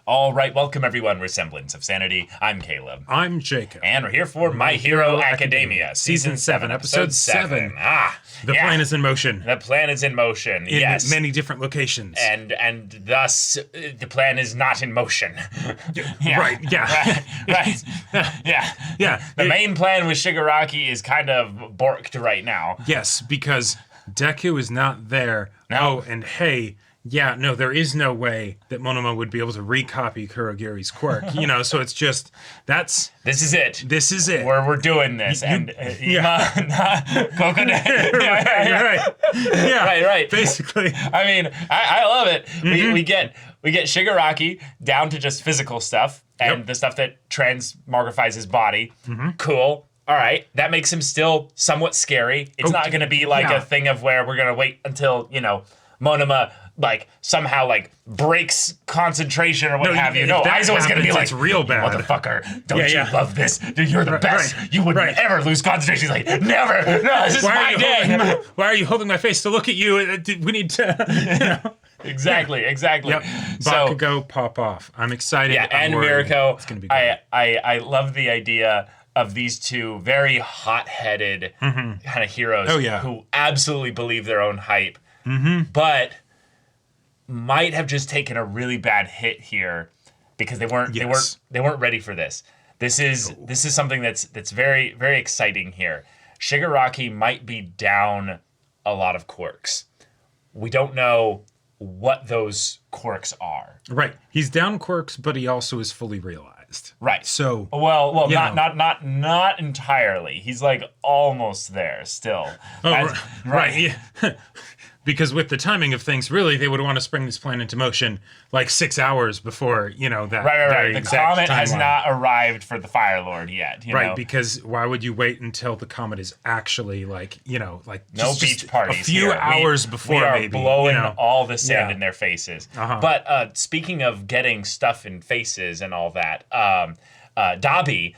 All right, welcome everyone. We're Semblance of Sanity. I'm Caleb. I'm Jacob. And we're here for My Hero Academia, Season 7, Episode 7. The plan is in motion. The plan is in motion, in yes. many different locations. And thus, the plan is not in motion. Yeah. Right, yeah. Right. Yeah. Yeah. The main plan with Shigaraki is kind of borked right now. Yes, because Deku is not there. No. Oh, and hey... Yeah, no, there is no way that Monoma would be able to recopy Kurogiri's quirk. So it's just, This is it. This is it. We're doing this. Yeah. Right. Basically. I mean, I love it. Mm-hmm. We get Shigaraki down to just physical stuff and the stuff that transmogrifies his body. Mm-hmm. Cool. All right. That makes him still somewhat scary. It's not going to be like a thing of where we're going to wait until, Monoma somehow breaks concentration or what have you. No, Aizawa's gonna be like, it's real bad. Motherfucker, don't you love this? Dude, you're the best. Right. You would ever lose concentration. He's like, never. No, this is my day. Why are you holding my face to look at you? We need to, Exactly. Yep. Bakugo pop off. I'm excited. Yeah, and Mirko. It's gonna be great. I love the idea of these two very hot-headed kind of heroes who absolutely believe their own hype. Mm-hmm. But might have just taken a really bad hit here because they weren't ready for this. This is something that's very, very exciting here. Shigaraki might be down a lot of quirks. We don't know what those quirks are. Right. He's down quirks, but he also is fully realized. Right. So not entirely. He's almost there still. Oh, right. Yeah. Because with the timing of things, really, they would want to spring this plan into motion 6 hours before, that. Right. The comet has not arrived for the Fire Lord yet. Right, because why would you wait until the comet is actually no beach parties. A few hours before, we are maybe. Blowing all the sand in their faces. Uh-huh. But speaking of getting stuff in faces and all that, Dabi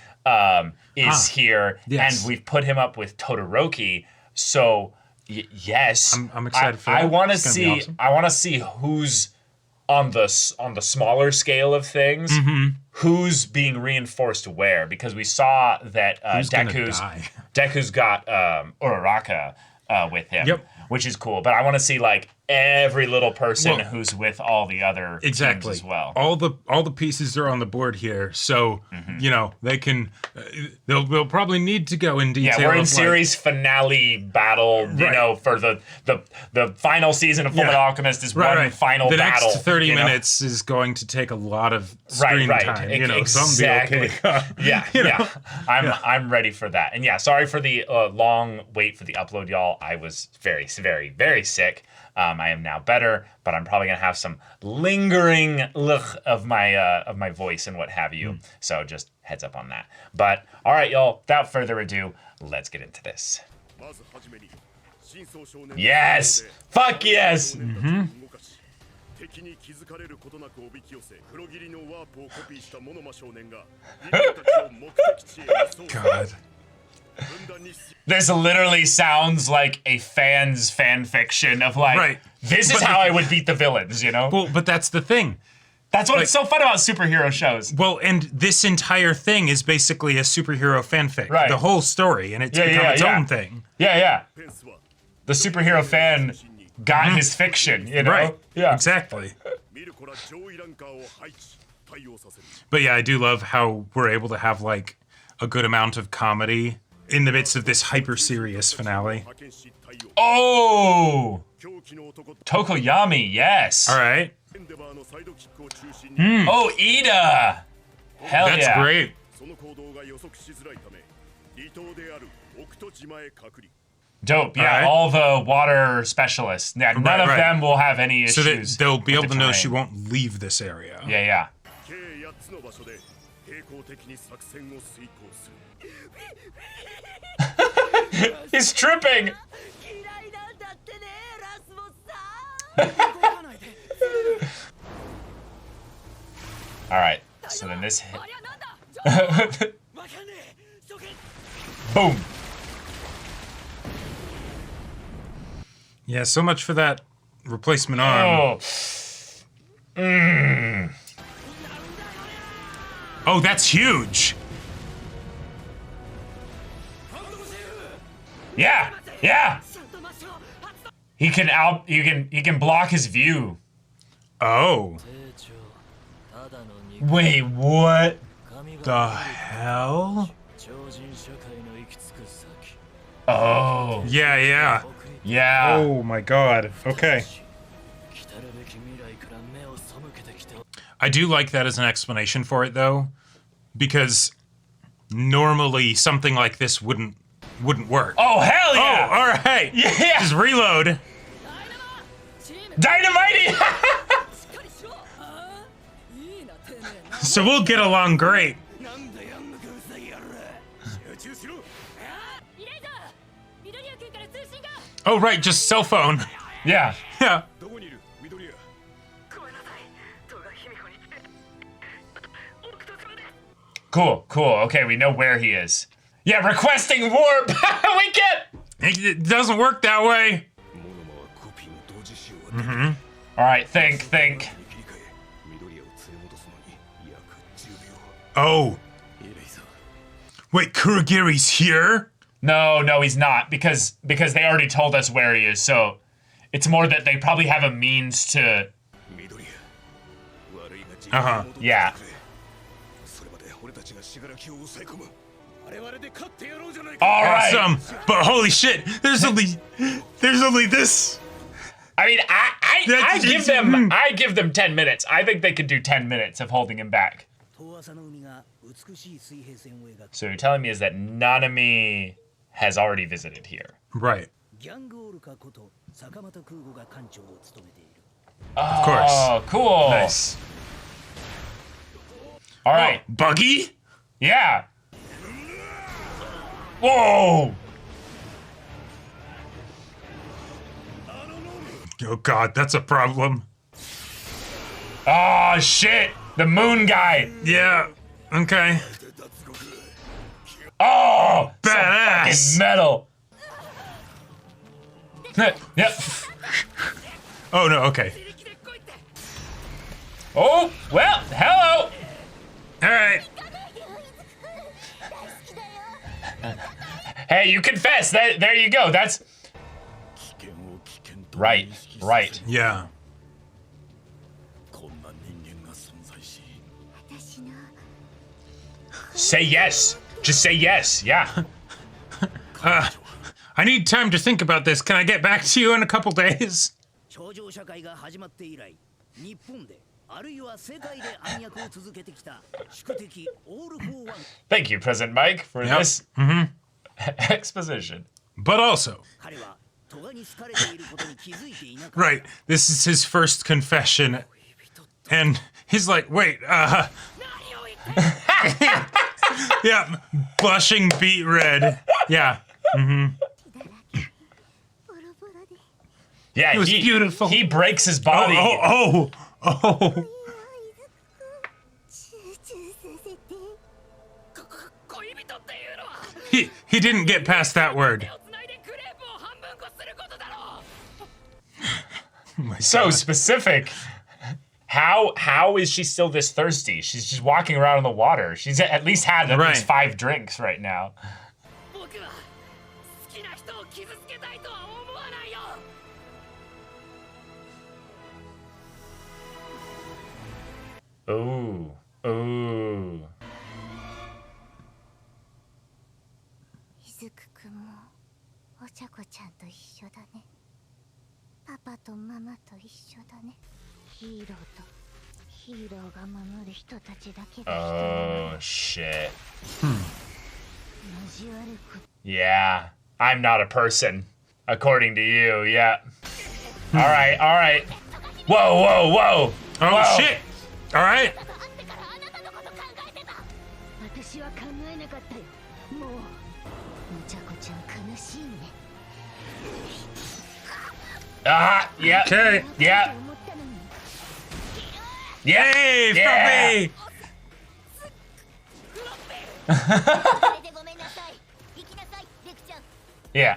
is here, and we've put him up with Todoroki. So. Yes, I'm excited for that. I want to see. Awesome. I want to see who's on the smaller scale of things. Mm-hmm. Who's being reinforced where? Because we saw that Deku's got Uraraka with him, which is cool. But I want to see every little person who's with all the other teams as well. All the pieces are on the board here, so they can. They'll probably need to go in detail. Yeah, we're in series finale battle. For the final season of Fullmetal Alchemist is one final battle. The next 30 minutes is going to take a lot of screen time. Exactly. Okay. I'm ready for that. And sorry for the long wait for the upload, y'all. I was very, very, very sick. I am now better, but I'm probably gonna have some lingering of my voice and what have you. So just heads up on that. But all right, y'all. Without further ado, let's get into this. Yes, fuck yes. Mm-hmm. God. This literally sounds like a fan's fan fiction of this is how I would beat the villains, Well, but that's the thing. That's what's so fun about superhero shows. Well, and this entire thing is basically a superhero fanfic. Right. The whole story, and it's become its own thing. Yeah. The superhero fan got his fiction, Right. Yeah. Exactly. But yeah, I do love how we're able to have a good amount of comedy in the midst of this hyper-serious finale. Oh! Tokoyami, yes. All right. Oh, Ida! Hell That's great. Dope, yeah. All the water specialists. Yeah, none of them will have any issues. So they'll be able to know she won't leave this area. Yeah. He's tripping! Alright, so then this hit. Boom! Yeah, so much for that replacement arm. Oh. Oh, that's huge. Yeah, yeah. He can block his view. Oh. Wait, what? The hell? Oh. Yeah. Yeah. Oh my god. Okay. I do like that as an explanation for it though, because normally something like this wouldn't work. Oh hell yeah! Oh, all right. Yeah. Just reload. Dynamite! So we'll get along great. Oh right, just cell phone. Yeah. Yeah. Cool. Okay, we know where he is. Yeah, requesting warp. We can't. It doesn't work that way. All right, think. Oh. Wait, Kurogiri's here? No, he's not because they already told us where he is. So it's more that they probably have a means to. Yeah. All right. Awesome. But holy shit, there's only this. I mean, I give them 10 minutes. I think they could do 10 minutes of holding him back. So you're telling me is that Nanami has already visited here. Right. Of course. Oh, cool. Nice. All right. Buggy? Yeah. Whoa. Oh god, that's a problem. Oh shit. The moon guy. Yeah. Okay. Oh, badass. So metal. Yep. Oh no, okay. Oh, well, hello. All right. Hey, you confess. There you go. That's right. Yeah. Say yes. Just say yes. Yeah. I need time to think about this. Can I get back to you in a couple days? Thank you, President Mike, for this exposition. But also, right, this is his first confession, and he's like, wait, yeah, blushing beet red. Yeah. Yeah, it was beautiful. He breaks his body. Oh. He didn't get past that word. So specific. How is she still this thirsty? She's just walking around in the water. She's at least had at least 5 drinks right now. Ooh. Oh shit. Yeah, I'm not a person, according to you. Yeah. All right. Whoa. Oh shit. All right. Yeah. Okay. Yeah. Yay, Fluffy! Yeah.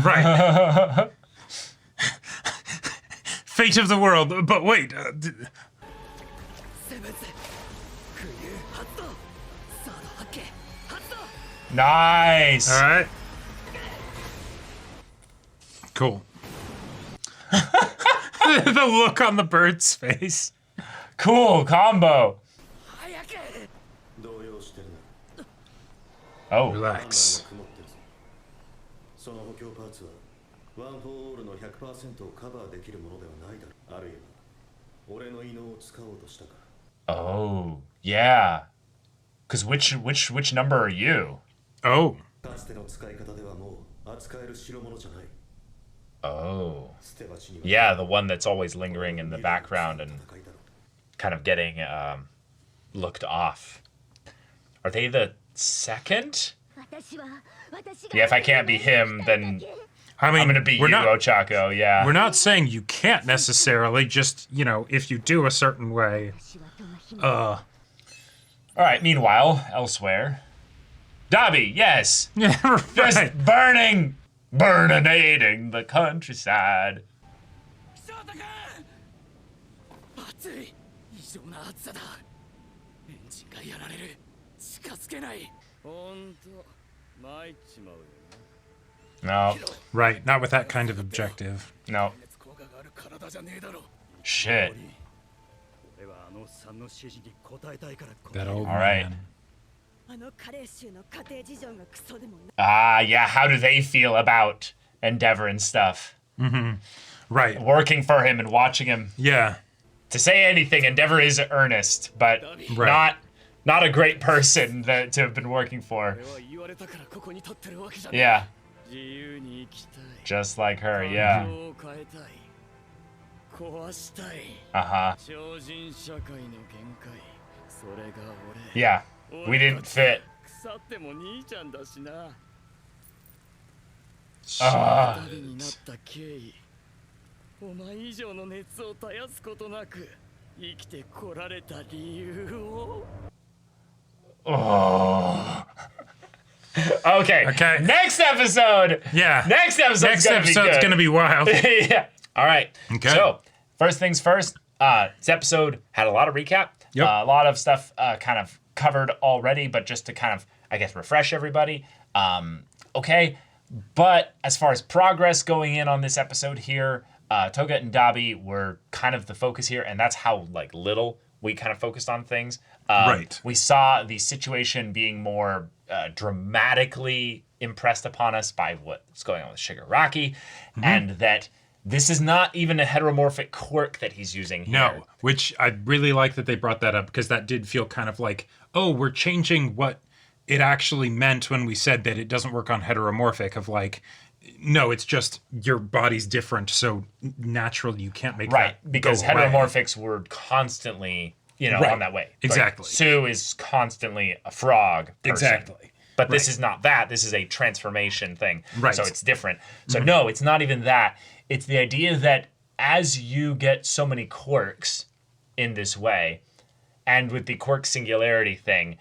Right. Fate of the world. But wait. Nice. All right. Cool. The look on the bird's face. Cool combo. Oh. Relax. Oh, yeah. Because which number are you? Oh. Oh. Yeah, the one that's always lingering in the background and kind of getting looked off. Are they the second? Yeah, if I can't be him, then I mean, I'm going to be you, Ochako, yeah. We're not saying you can't necessarily, just, you know, if you do a certain way. All right, meanwhile, elsewhere. Dabi, yes. Yeah, right. Just burninating the countryside. No. Right, not with that kind of objective. No. Shit. That old All right. man. Yeah, how do they feel about Endeavor and stuff? Right. Working for him and watching him. Yeah. To say anything, Endeavor is earnest, but not a great person to have been working for. Yeah. Just like her, yeah. Uh-huh. Yeah. We didn't fit. Oh. Okay. Next episode. Yeah. Next episode's gonna be wild. Yeah. All right. Okay. So, first things first. This episode had a lot of recap. Yep. A lot of stuff kind of covered already, but just to kind of, I guess, refresh everybody. Okay. But as far as progress going in on this episode here, Toga and Dabi were kind of the focus here, and that's how like little we kind of focused on things. Right. We saw the situation being more dramatically impressed upon us by what's going on with Shigaraki, and that this is not even a heteromorphic quirk that he's using here. No, which I really like that they brought that up, because that did feel kind of like, oh, we're changing what it actually meant when we said that it doesn't work on heteromorphic, of like, no, it's just your body's different, so naturally you can't make right, that because go away. heteromorphics were constantly, on that way. Exactly. Like, Sue is constantly a frog person. Exactly. But this is not that. This is a transformation thing. Right. So it's different. So no, it's not even that. It's the idea that as you get so many quirks in this way, and with the quirk singularity thing,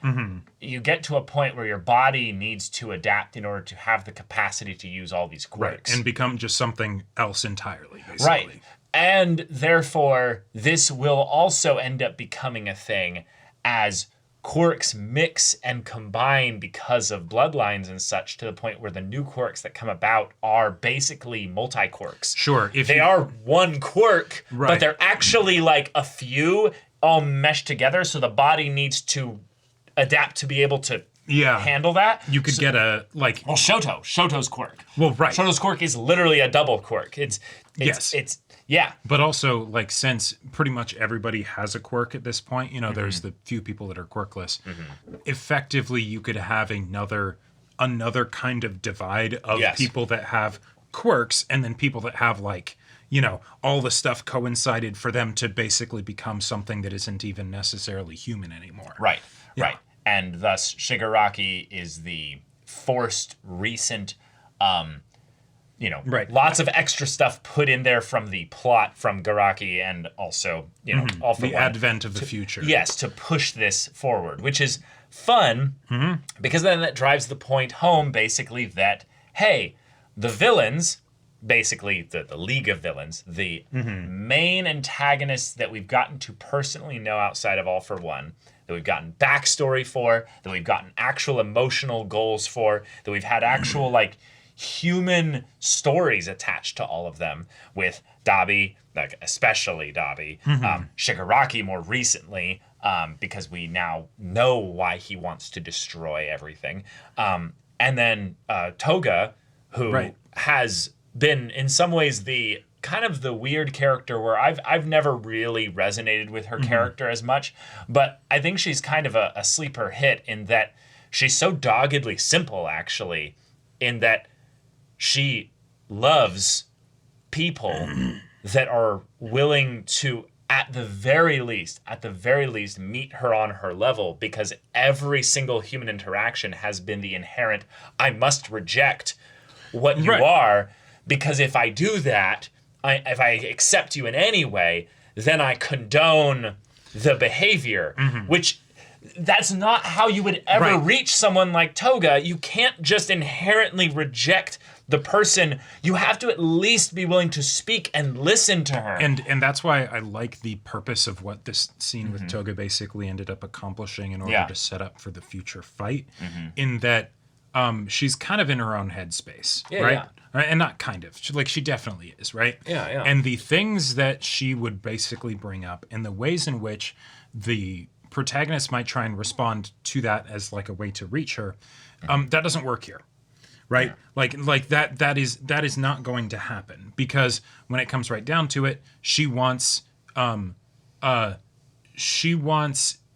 you get to a point where your body needs to adapt in order to have the capacity to use all these quirks. Right, and become just something else entirely, basically. Right. And therefore, this will also end up becoming a thing as quirks mix and combine because of bloodlines and such, to the point where the new quirks that come about are basically multi-quirks. Sure. If they are one quirk, but they're actually like a few all meshed together, so the body needs to adapt to be able to handle that. You could get a, like... Well, Shoto's quirk. Well, right. Shoto's quirk is literally a double quirk. It's yeah. But also, like, since pretty much everybody has a quirk at this point, there's the few people that are quirkless, effectively you could have another kind of divide of people that have quirks, and then people that have, like, all the stuff coincided for them to basically become something that isn't even necessarily human anymore. Right, right. And thus, Shigaraki is the forced recent... lots of extra stuff put in there from the plot from Garaki, and also, all for the advent of the future. Yes, to push this forward, which is fun, because then that drives the point home, basically, that, hey, the villains, basically the League of Villains, the main antagonists that we've gotten to personally know outside of All for One, that we've gotten backstory for, that we've gotten actual emotional goals for, that we've had actual like human stories attached to all of them, with Dabi, like especially Dabi, Shigaraki more recently, because we now know why he wants to destroy everything, and then Toga, who has been in some ways the kind of the weird character where I've never really resonated with her character as much, but I think she's kind of a sleeper hit in that she's so doggedly simple, actually, in that she loves people that are willing to, at the very least, meet her on her level, because every single human interaction has been the inherent, I must reject what you are, because if I do that, if I accept you in any way, then I condone the behavior, which that's not how you would ever reach someone like Toga. You can't just inherently reject the person. You have to at least be willing to speak and listen to her. And that's why I like the purpose of what this scene with Toga basically ended up accomplishing in order to set up for the future fight, in that she's kind of in her own headspace, right? And not kind of. She definitely is, right? Yeah. And the things that she would basically bring up and the ways in which the protagonist might try and respond to that as like a way to reach her, that doesn't work here. Right? Like that is not going to happen, because when it comes right down to it, she wants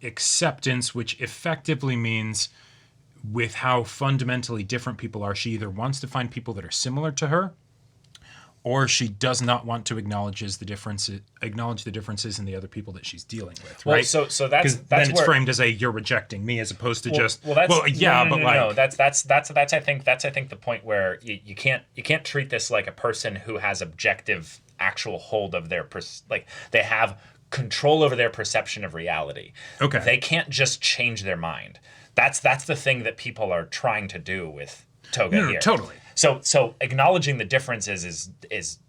acceptance, which effectively means, with how fundamentally different people are, she either wants to find people that are similar to her, or she does not want to acknowledge the differences in the other people that she's dealing with, right? So that's then it's framed as you're rejecting me, as opposed to that's I think the point where you can't treat this like a person who has objective actual hold of their they have control over their perception of reality. Okay, they can't just change their mind. That's the thing that people are trying to do with Toga here. Totally. So acknowledging the differences is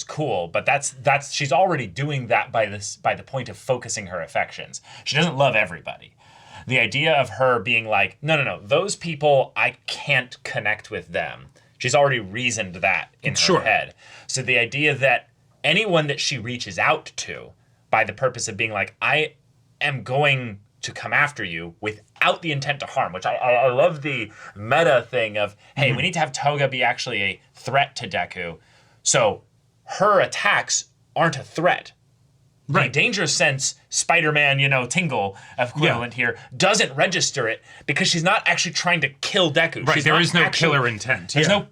cool, but that's she's already doing that by the point of focusing her affections. She doesn't love everybody. The idea of her being like, no, those people, I can't connect with them. She's already reasoned that in her head. So the idea that anyone that she reaches out to, by the purpose of being like, I am going to come after you without the intent to harm, which I love the meta thing of, hey, we need to have Toga be actually a threat to Deku, so her attacks aren't a threat. Right. In Danger Sense, Spider-Man, Tingle equivalent here, doesn't register it because she's not actually trying to kill Deku. Right, there is no killer intent. There's no.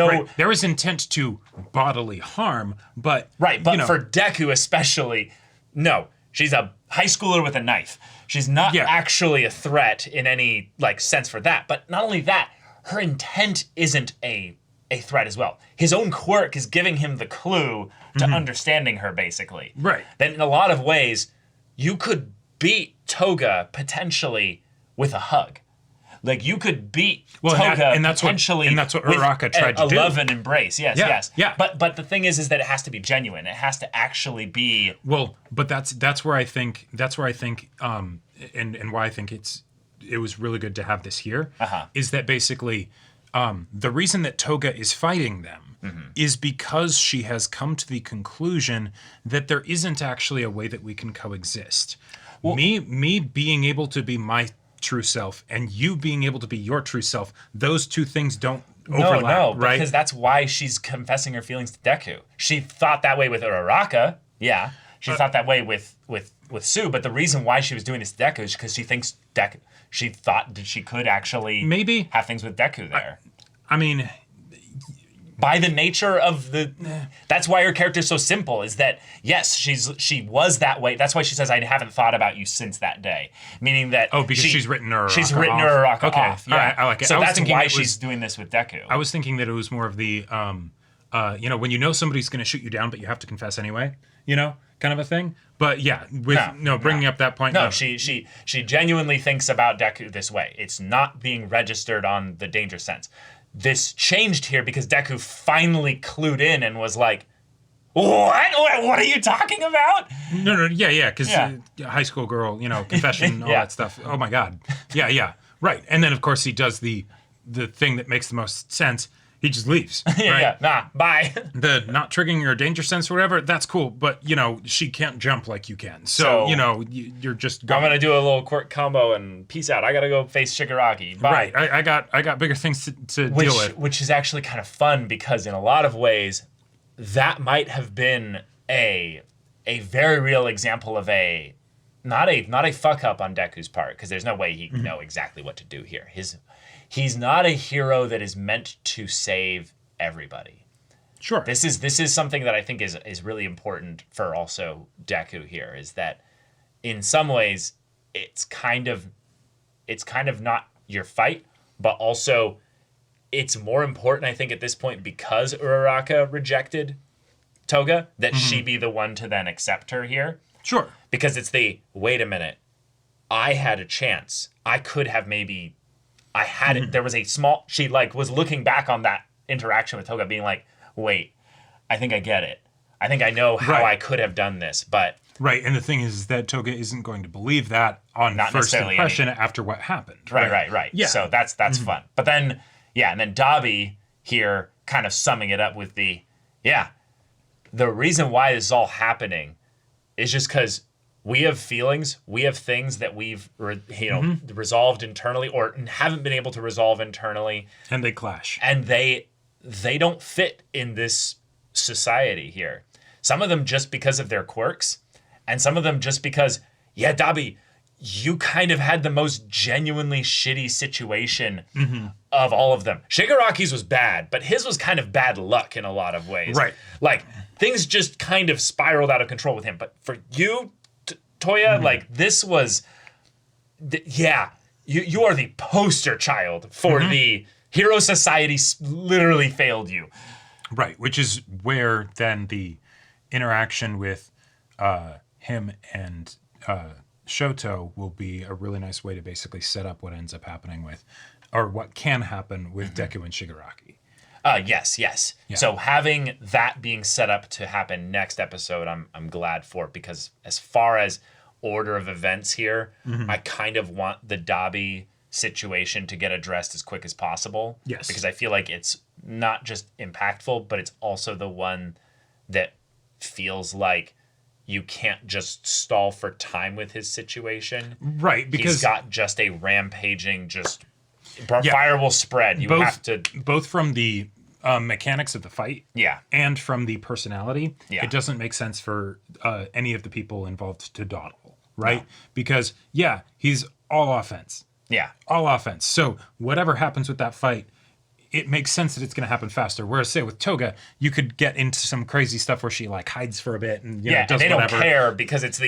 Right. There is intent to bodily harm, but... Right, but for Deku especially, no. She's a high schooler with a knife. She's not actually a threat in any sense for that. But not only that, her intent isn't a threat as well. His own quirk is giving him the clue to understanding her, basically. Right. Then in a lot of ways, you could beat Toga potentially with a hug. You could beat Toga potentially and that's what Uraraka tried to do. A love and embrace, yes. Yeah. But the thing is that it has to be genuine. It has to actually be. Well, but that's where I think and why I think it was really good to have this here, is that basically the reason that Toga is fighting them is because she has come to the conclusion that there isn't actually a way that we can coexist. Well, me being able to be my true self and you being able to be your true self, those two things don't overlap, right? Because that's why she's confessing her feelings to Deku. She thought that way with Uraraka, she thought that way with Sue, but the reason why she was doing this to Deku is because she thinks she thought that she could actually maybe have things with Deku there. I mean, by the nature of that's why her character is so simple, is that yes, she was that way. That's why she says, I haven't thought about you since that day. Meaning that because she's written her Uraraka okay. off. Yeah. All right, I like it. So that's why she's doing this with Deku. I was thinking that it was more of the when you know somebody's going to shoot you down, but you have to confess anyway, kind of a thing. But yeah, bringing up that point. No, she genuinely thinks about Deku this way. It's not being registered on the Danger Sense. this changed here because Deku finally clued in and was like, What are you talking about? No, because high school girl, confession, all that stuff. Oh my God. Yeah, right. And then, of course, he does the thing that makes the most sense. He just leaves. Right? Bye. The not triggering your danger sense or whatever, that's cool. But, she can't jump like you can. So you're just going. I'm going to do a little quirk combo and peace out. I got to go face Shigaraki. Bye. Right. I got bigger things to deal with. Which is actually kind of fun because in a lot of ways, that might have been a very real example of not a fuck up on Deku's part, because there's no way he can know exactly what to do here. He's not a hero that is meant to save everybody. Sure. This is something that I think is really important for also Deku here, is that in some ways it's kind of not your fight, but also it's more important, I think, at this point, because Uraraka rejected Toga, that she be the one to then accept her here. Sure. Because it's wait a minute, I had a chance. I could have maybe, I had it. There was she was looking back on that interaction with Toga being like, wait, I think I get it. I think I know how I could have done this, but. Right, and the thing is that Toga isn't going to believe that on first impression after what happened. Right. Yeah. So that's fun. But then, and then Dabi here kind of summing it up with the reason why this is all happening is just because we have feelings, we have things that we've resolved internally or haven't been able to resolve internally, and they clash, and they don't fit in this society here. Some of them just because of their quirks, and some of them just because Dabi, you kind of had the most genuinely shitty situation of all of them. Shigaraki's was bad, but his was kind of bad luck in a lot of ways. Right. Like, things just kind of spiraled out of control with him. But for you, Toya, this was... you are the poster child for the Hero Society literally failed you. Right, which is where then the interaction with him and... Shoto will be a really nice way to basically set up what ends up happening with, or what can happen with Deku and Shigaraki. Yes. Yeah. So having that being set up to happen next episode, I'm glad for, because as far as order of events here, I kind of want the Dabi situation to get addressed as quick as possible. Yes. Because I feel like it's not just impactful, but it's also the one that feels like you can't just stall for time with his situation. Right, because... He's got just a rampaging, fire will spread. You have to... Both from the mechanics of the fight and from the personality, it doesn't make sense for any of the people involved to dawdle, right? No. Because, he's all offense. Yeah. All offense. So whatever happens with that fight, it makes sense that it's going to happen faster. Whereas, say, with Toga, you could get into some crazy stuff where she, hides for a bit and, does and they whatever. Don't care because it's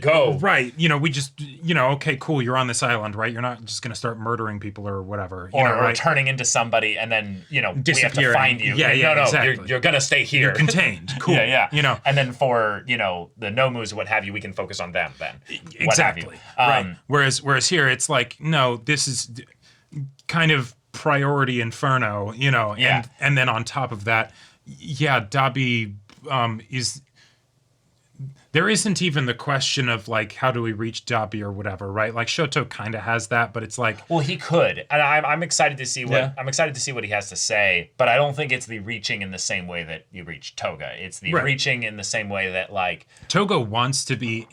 go. Right. We just, okay, cool, you're on this island, right? You're not just going to start murdering people or whatever. Or turning into somebody and then, we have to find you. No, exactly. You're going to stay here. You're contained. Cool. Yeah. And then for, the Nomus, what have you, we can focus on them then. Exactly. Right. Whereas here, it's like, no, this is kind of priority inferno, and then on top of that, Dabi is... There isn't even the question of, how do we reach Dabi or whatever, right? Shoto kind of has that, but it's like... Well, he could, and I'm excited to see what he has to say, but I don't think it's the reaching in the same way that you reach Toga. It's the reaching in the same way that, Toga wants to be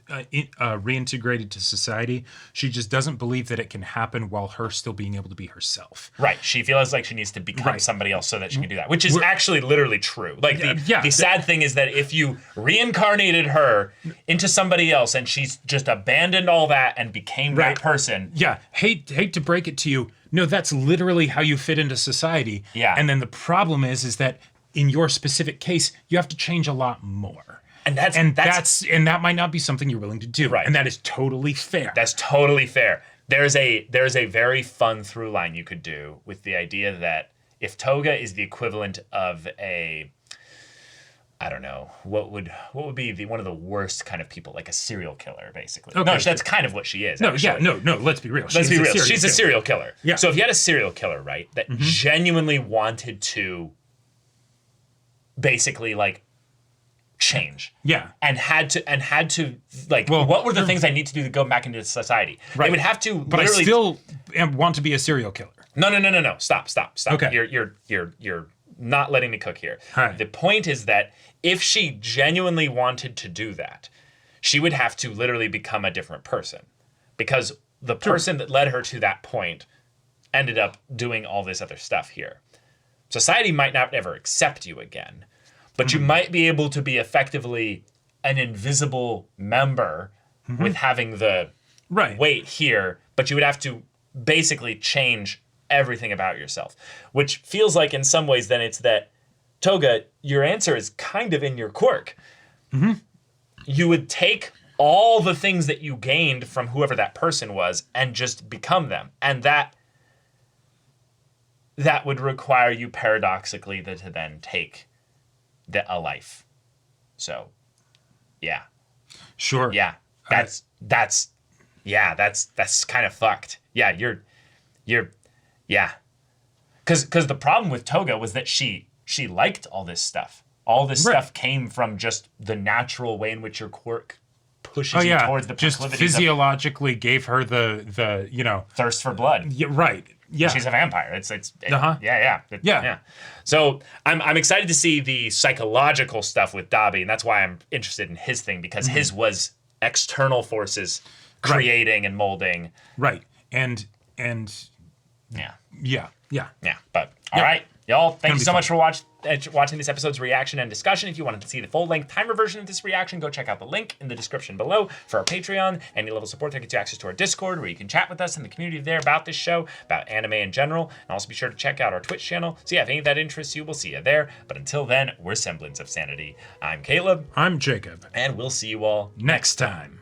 reintegrated to society. She just doesn't believe that it can happen while her still being able to be herself. Right. She feels like she needs to become somebody else so that she can do that, which is actually literally true. The sad thing is that if you reincarnated her into somebody else and she's just abandoned all that and became that person. Yeah. Hate to break it to you. No, that's literally how you fit into society. Yeah. And then the problem is that in your specific case, you have to change a lot more. And that might not be something you're willing to do. Right. And that is totally fair. That's totally fair. There's a very fun through line you could do with the idea that if Toga is the equivalent of I don't know, what would be one of the worst kind of people, like a serial killer, basically. Okay, no, that's kind of what she is. No, actually. no. Let's be real. Let's be real. She's a serial killer. Yeah. So if you had a serial killer, right, that genuinely wanted to basically like change. Yeah. And had to like, what were the things I need to do to go back into society? Right. They would have to. But literally... I still want to be a serial killer. No. Stop. Okay. You're not letting me cook here. Right. The point is that if she genuinely wanted to do that, she would have to literally become a different person, because the person that led her to that point ended up doing all this other stuff here. Society might not ever accept you again, but you might be able to be effectively an invisible member with having the weight here, but you would have to basically change everything about yourself, which feels like in some ways then it's that, Toga, your answer is kind of in your quirk. You would take all the things that you gained from whoever that person was and just become them. And that would require you paradoxically to then take a life. So, yeah. Sure. Yeah. That's kind of fucked. Yeah, you're yeah. Cuz the problem with Toga was that she liked all this stuff. All this stuff came from just the natural way in which your quirk pushes you towards the just physiologically gave her the thirst for blood. Yeah, right. Yeah. She's a vampire. Yeah. So I'm excited to see the psychological stuff with Dabi, and that's why I'm interested in his thing, because his was external forces creating and molding. Right. And yeah. But all Yeah. right, y'all, thank you so much for watching this episode's reaction and discussion. If you wanted to see the full-length timer version of this reaction, go check out the link in the description below for our Patreon. Any level support that gets you access to our Discord, where you can chat with us in the community there about this show, about anime in general. And also be sure to check out our Twitch channel. So yeah, if any of that interests you, we'll see you there. But until then, we're Semblance of Sanity. I'm Caleb. I'm Jacob. And we'll see you all next time.